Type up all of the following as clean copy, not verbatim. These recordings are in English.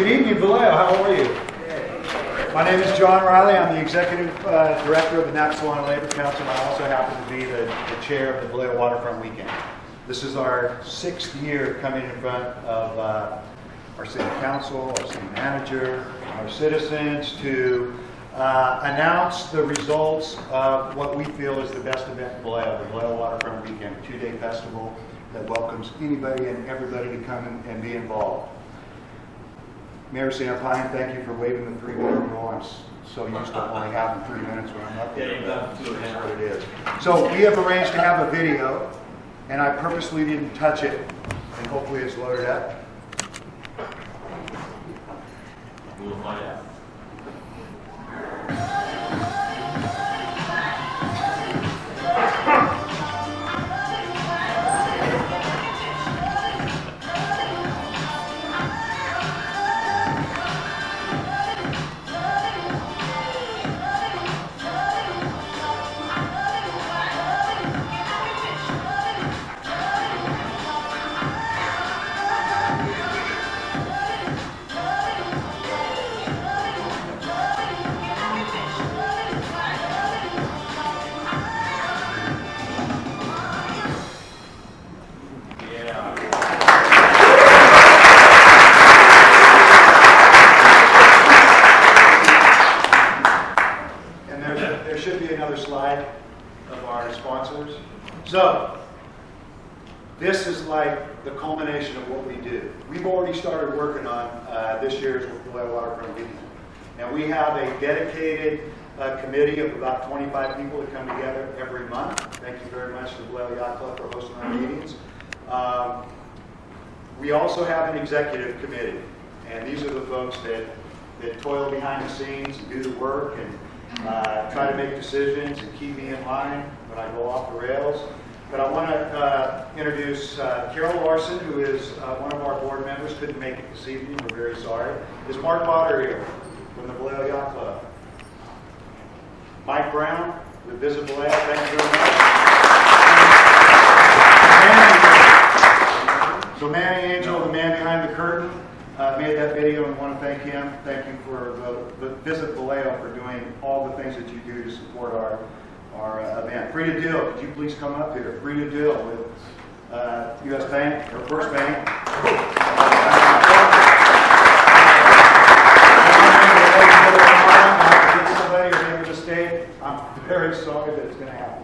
Good evening, Vallejo. How are you? My name is John Riley. I'm the Executive Director of the Napa Labor Council, and I also happen to be the chair of the Vallejo Waterfront Weekend. This is our 6th year coming in front of our City Council, our City Manager, our citizens to announce the results of what we feel is the best event in Vallejo, the Vallejo Waterfront Weekend, a 2-day festival that welcomes anybody and everybody to come and be involved. Mayor Sampine, thank you for waiving the 3-minute rule. I'm so used to only having 3 minutes when I'm up there. That's what it is. So we have arranged to have a video, and I purposely didn't touch it, and hopefully it's loaded up. We'll find out. So, this is like the culmination of what we do. We've already started working on this year's Vallejo Waterfront Weekend. And we have a dedicated committee of about 25 people that come together every month. Thank you very much to the Vallejo Yacht Club for hosting our meetings. We also have an executive committee. And these are the folks that toil behind the scenes and do the work and try to make decisions and keep me in line when I go off the rails. But I want to introduce Carol Larson, who is one of our board members. Couldn't make it this evening. We're very sorry. Is Mark Potter here from the Vallejo Yacht Club? Mike Brown with Visit Vallejo. Thank you very much. So Manny Angel, the man behind the curtain, made that video, and want to thank him. Thank you for the Visit Vallejo for doing all the things that you do to support our event. Frida Dill, could you please come up here? Frida Dill with U.S. Bank, or First Bank. Somebody or name of the state. I'm very sorry that it's going to happen.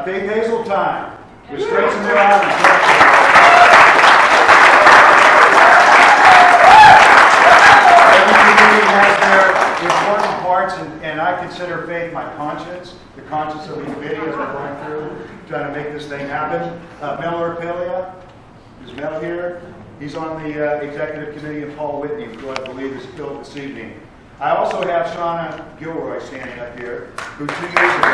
Faith Hazeltine with Straits and Islands. Has their important parts, and I consider Faith my conscience, the conscience of these videos we're going through, trying to make this thing happen. Mel Orpelia, is Mel here? He's on the executive committee, and Paul Whitney, who I believe is killed this evening. I also have Shauna Gilroy standing up here, who 2 years ago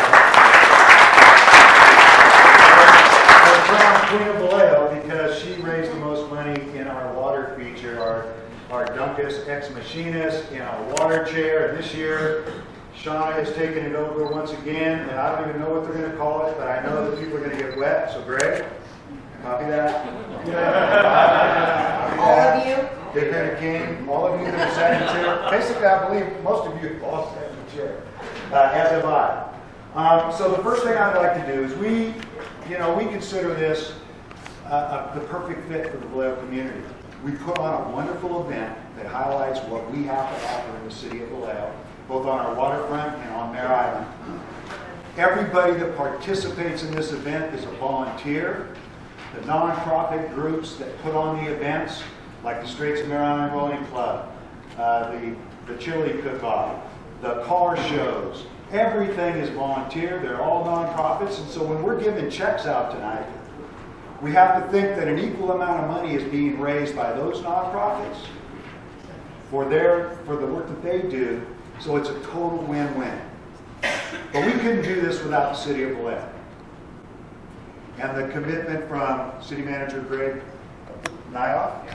was crowned Queen of Vallejo because she raised the most money in our water feature, our Dunkus Ex Machinist in our water chair. And this year, Shauna has taken it over once again, and I don't even know what they're going to call it, but I know that people are going to get wet. So, Greg, copy that. All of you. Big Ben King, all of you that have sat in the chair. Basically, I believe most of you have all sat in the chair, as have I. So the first thing I'd like to do is we consider this the perfect fit for the Vallejo community. We put on a wonderful event that highlights what we have to offer in the city of Vallejo, both on our waterfront and on Mare Island. Everybody that participates in this event is a volunteer. The nonprofit groups that put on the events, like the Straits of Mare Island Rolling Club, the chili cook-off, the car shows, everything is volunteer. They're all nonprofits, and so when we're giving checks out tonight, we have to think that an equal amount of money is being raised by those nonprofits for the work that they do, so it's a total win-win. But we couldn't do this without the city of Vallejo. And the commitment from City Manager Greg Nyoff,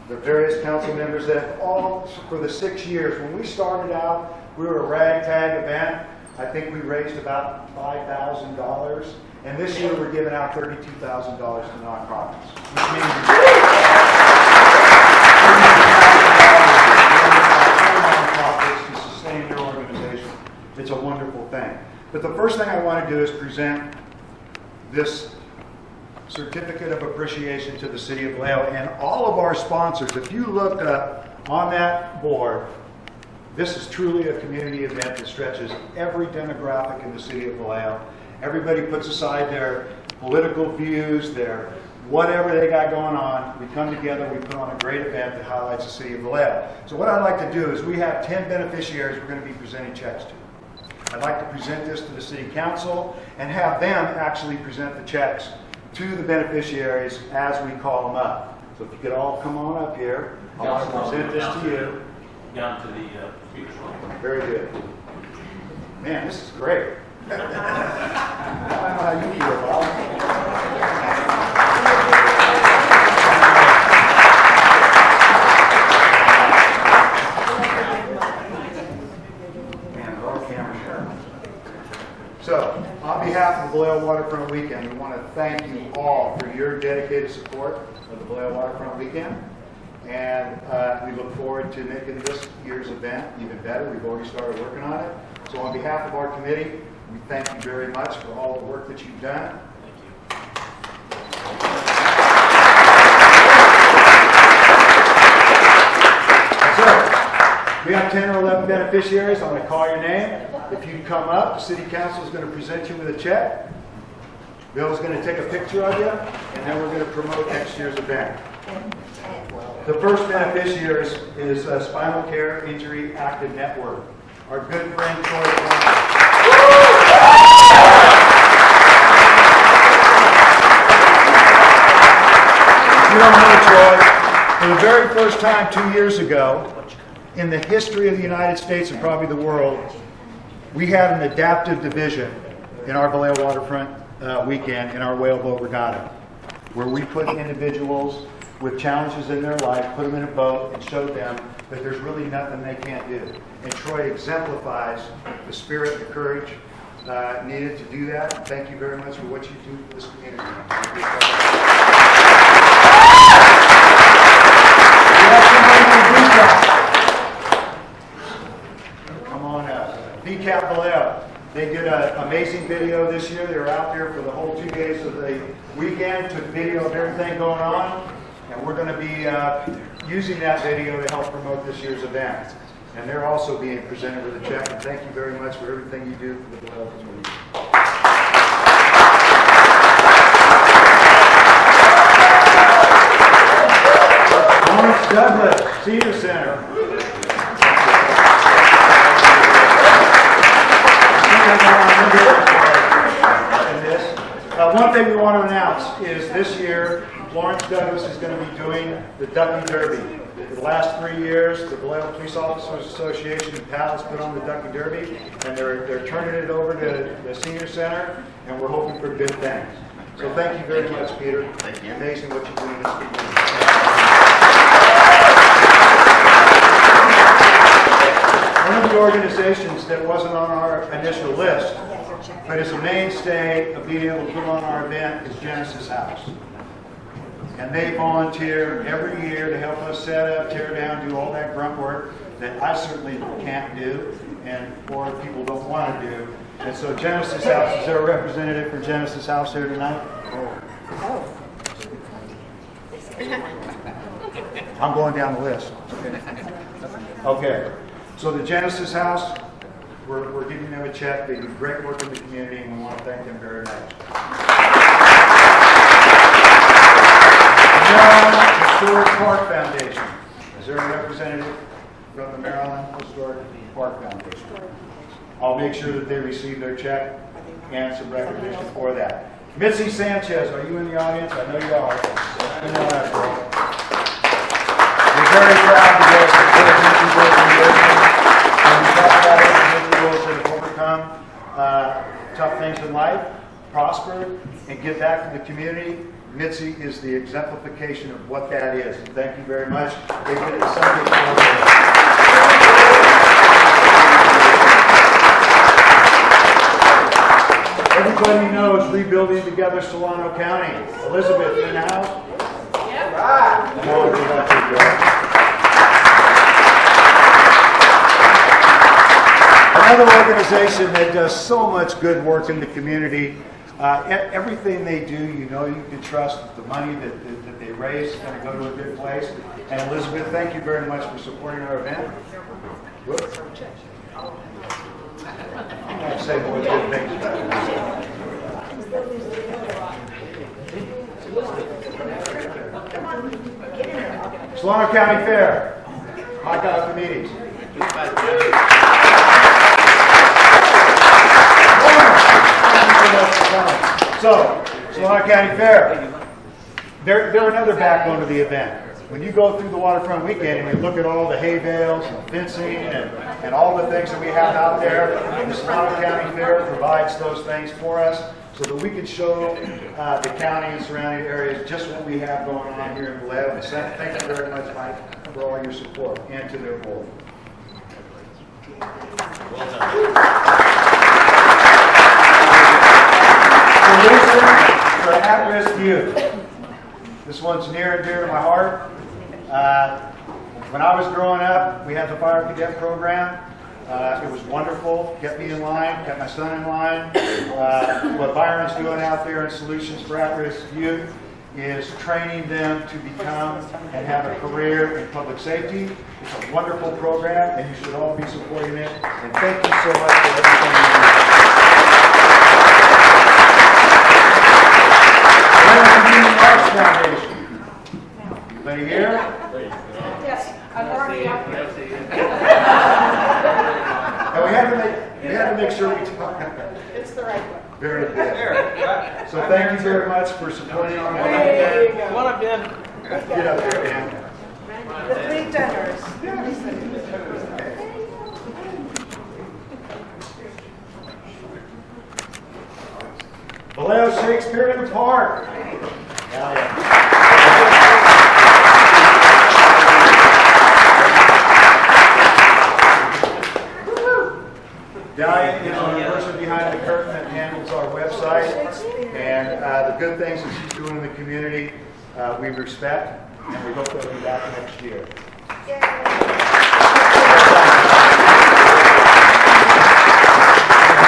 the various council members that all, for the 6 years, when we started out, we were a ragtag event. I think we raised about $5,000. And this year we're giving out $32,000 to nonprofits, which means But the first thing I want to do is present this certificate of appreciation to the city of Vallejo and all of our sponsors. If you look on that board, this is truly a community event that stretches every demographic in the city of Vallejo. Everybody puts aside their political views, their whatever they got going on. We come together, we put on a great event that highlights the city of Vallejo. So what I'd like to do is we have 10 beneficiaries we're going to be presenting checks to. I'd like to present this to the city council and have them actually present the checks to the beneficiaries as we call them up. So if you could all come on up here, I'll present this to you. Down to the speaker's line. Very good. Man, this is great. I don't know how you feel, Bob. So, on behalf of the Vallejo Waterfront Weekend, we want to thank you all for your dedicated support of the Vallejo Waterfront Weekend. And we look forward to making this year's event even better. We've already started working on it. So on behalf of our committee, we thank you very much for all the work that you've done. So, we have 10 or 11 beneficiaries. I'm going to call your name. If you come up, the city council is going to present you with a check. Bill's going to take a picture of you, and then we're going to promote next year's event. The first beneficiary is Spinal Care Injury Active Network. Our good friend Troy. You don't know Troy. For the very first time 2 years ago, in the history of the United States and probably the world, we had an adaptive division in our Vallejo Waterfront weekend in our whale boat regatta, where we put individuals with challenges in their life, put them in a boat, and showed them that there's really nothing they can't do. And Troy exemplifies the spirit and the courage needed to do that. Thank you very much for what you do for this community. Come on up. VCAP Vallejo. They did an amazing video this year. They were out there for the whole 2 days of the weekend, took video of everything going on. And we're going to be using that video to help promote this year's event. And they're also being presented with a check. And thank you very much for everything you do for the Vallejo community. Lawrence Douglas, Senior Center. One thing we want to announce is this year, Lawrence Douglas is going to be doing the Ducking Derby. The last 3 years, the Vallejo Police Officers Association and PAL has put on the Ducking Derby, and they're turning it over to the Senior Center, and we're hoping for good things. So thank you very much, Peter. Thank you. Amazing what you're doing in this community. One of the organizations that wasn't on our initial list, but is a mainstay of being able to put on our event, is Genesis House. And they volunteer every year to help us set up, tear down, do all that grunt work that I certainly can't do, and or people don't want to do. And so Genesis House, is there a representative for Genesis House here tonight? I'm going down the list. Okay. So the Genesis House, we're giving them a check. They do great work in the community, and we want to thank them very much. Maryland Historic Park Foundation. Is there a representative from the Maryland Historic Park Foundation? I'll make sure that they receive their check and some recognition for that. Mitzi Sanchez, are you in the audience? I know you are. Come on up, girl. We're very proud to go support Mitzi's organization. And we talk about individuals that have overcome tough things in life, prosper, and give back to the community. Mitzi is the exemplification of what that is. And thank you very much. They did it Sunday morning. Everybody knows Rebuilding Together Solano County. Elizabeth, in the house? Yep. Right. Come on, give that to you, girl. another organization that does so much good work in the community. Everything they do, you know, you can trust that the money that they raise is going to go to a good place. And Elizabeth, thank you very much for supporting our event. Whoops. I can't say more good things about it. Solano County Fair. Hot dog meetings. So, Solano County Fair, they're another backbone of the event. When you go through the Waterfront weekend and you look at all the hay bales and fencing and all the things that we have out there, the Solano County Fair provides those things for us so that we can show the county and surrounding areas just what we have going on here in Vallejo. And thank you very much, Mike, for all your support and to their board. Well done. Solutions for at-risk youth. This one's near and dear to my heart. When I was growing up, we had the Fire Cadet program. It was wonderful. Kept me in line, kept my son in line. What Byron's doing out there in Solutions for At-Risk Youth is training them to become and have a career in public safety. It's a wonderful program, and you should all be supporting it. And thank you so much for everything you do. Community Arts Foundation. Anybody here? Yes, I'm already up here. And we have to make sure we talk. It's the right one. Very good. So thank you very much for supporting our There you go. Come on up, Dan. Get up there, Dan. The three tenors. Vallejo Shakespeare in the Park. Dahlia is the person behind the curtain that handles our website, and the good things that she's doing in the community, we respect, and we hope they'll be back next year. And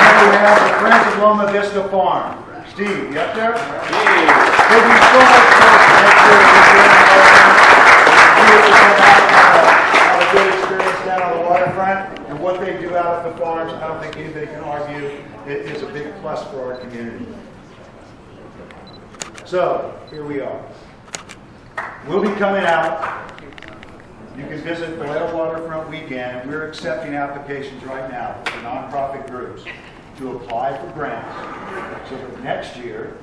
then we have the Friends of Loma Vista Farm. Steve, you up there? Thank you so much for next year. Have a good experience down on the waterfront, and what they do out at the farms, I don't think anybody can argue, it is a big plus for our community. So, here we are. We'll be coming out. You can visit Vallejo Waterfront Weekend, and we're accepting applications right now for nonprofit groups to apply for grants. So that next year,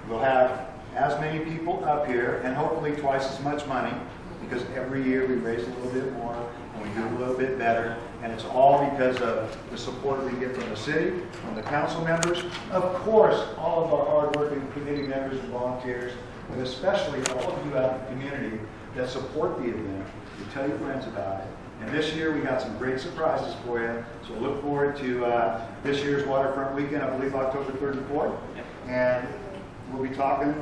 we'll have as many people up here, and hopefully twice as much money, because every year we raise a little bit more, and we do a little bit better, and it's all because of the support we get from the city, from the council members, of course, all of our hard-working committee members and volunteers, but especially all of you out in the community that support the event, you tell your friends about it. And this year we got some great surprises for you, so look forward to this year's Waterfront Weekend, I believe October 3rd and 4th, and we'll be talking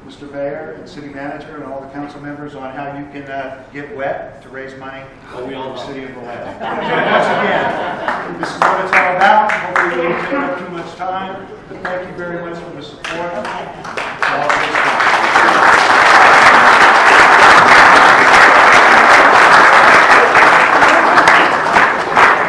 Mr. Mayor and City Manager and all the council members on how you can get wet to raise money for the city of Vallejo. Once again, this is what it's all about. Hopefully we won't take up too much time, but thank you very much for the support.